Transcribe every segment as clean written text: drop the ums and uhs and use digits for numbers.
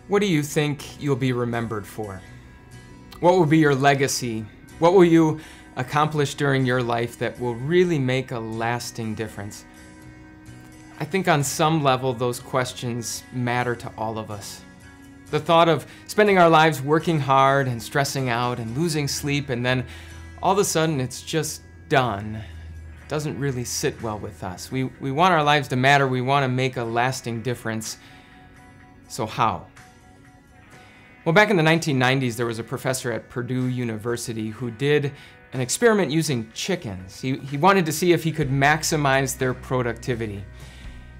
What do you think you'll be remembered for? What will be your legacy? What will you accomplish during your life that will really make a lasting difference? I think on some level those questions matter to all of us. The thought of spending our lives working hard and stressing out and losing sleep, and then all of a sudden it's just done, doesn't really sit well with us. We want our lives to matter. We want to make a lasting difference. So how? Well, back in the 1990s, there was a professor at Purdue University who did an experiment using chickens. He wanted to see if he could maximize their productivity.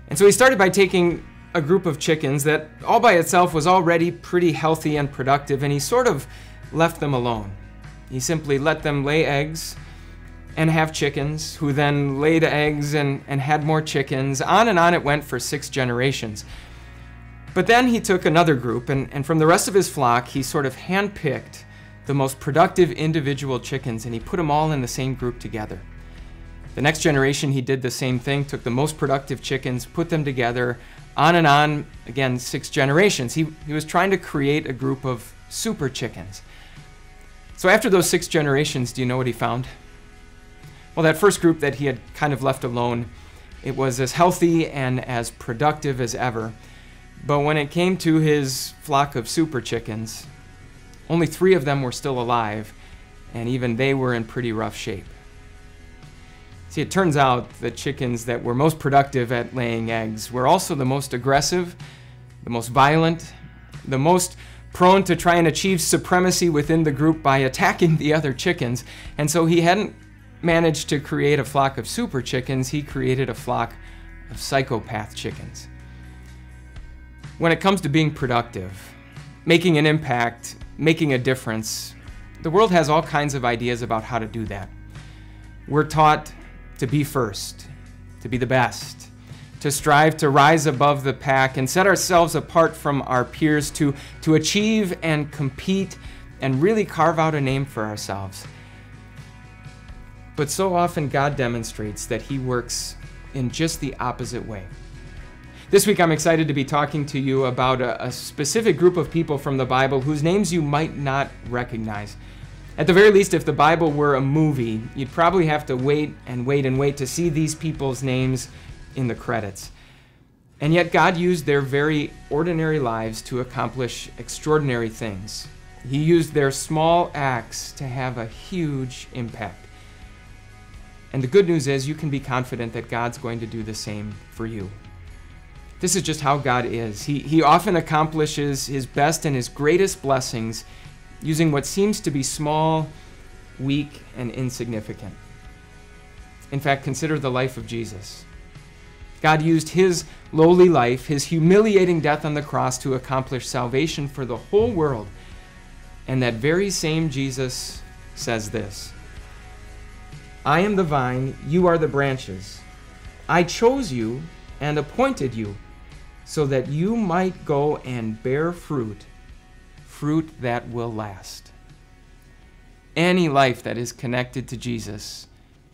And so he started by taking a group of chickens that all by itself was already pretty healthy and productive, and he sort of left them alone. He simply let them lay eggs and have chickens, who then laid eggs and had more chickens. On and on it went for 6 generations. But then he took another group, and from the rest of his flock, he sort of handpicked the most productive individual chickens, and he put them all in the same group together. The next generation, he did the same thing, took the most productive chickens, put them together, on and on, again, 6 generations. He was trying to create a group of super chickens. So after those 6 generations, do you know what he found? Well, that first group that he had kind of left alone, it was as healthy and as productive as ever. But when it came to his flock of super chickens, only 3 of them were still alive, and even they were in pretty rough shape. See, it turns out the chickens that were most productive at laying eggs were also the most aggressive, the most violent, the most prone to try and achieve supremacy within the group by attacking the other chickens. And so he hadn't managed to create a flock of super chickens, he created a flock of psychopath chickens. When it comes to being productive, making an impact, making a difference, the world has all kinds of ideas about how to do that. We're taught to be first, to be the best, to strive to rise above the pack and set ourselves apart from our peers, to achieve and compete and really carve out a name for ourselves. But so often God demonstrates that He works in just the opposite way. This week I'm excited to be talking to you about a specific group of people from the Bible whose names you might not recognize. At the very least, if the Bible were a movie, you'd probably have to wait and wait and wait to see these people's names in the credits. And yet God used their very ordinary lives to accomplish extraordinary things. He used their small acts to have a huge impact. And the good news is you can be confident that God's going to do the same for you. This is just how God is. He often accomplishes His best and His greatest blessings using what seems to be small, weak, and insignificant. In fact, consider the life of Jesus. God used His lowly life, His humiliating death on the cross to accomplish salvation for the whole world. And that very same Jesus says this: "I am the vine, you are the branches. I chose you and appointed you so that you might go and bear fruit, fruit that will last." Any life that is connected to Jesus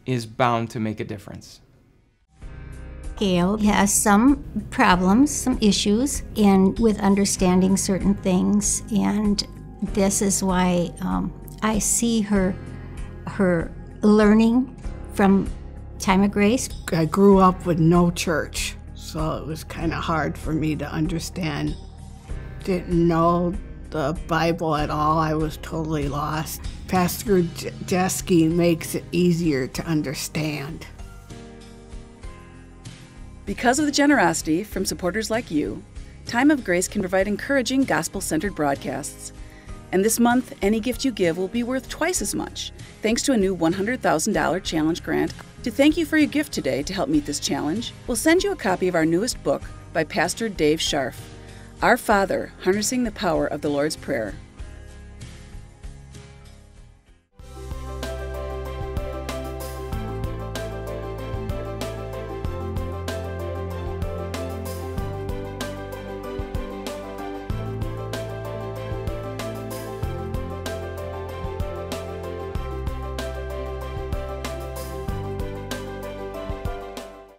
is bound to make a difference. Gail has some problems, some issues with understanding certain things, and this is why I see her learning from Time of Grace. I grew up with no church, so it was kind of hard for me to understand. Didn't know the Bible at all. I was totally lost. Pastor Jeske makes it easier to understand. Because of the generosity from supporters like you, Time of Grace can provide encouraging gospel-centered broadcasts. And this month, any gift you give will be worth twice as much, thanks to a new $100,000 challenge grant. To thank you for your gift today to help meet this challenge, we'll send you a copy of our newest book by Pastor Dave Scharf, Our Father, Harnessing the Power of the Lord's Prayer.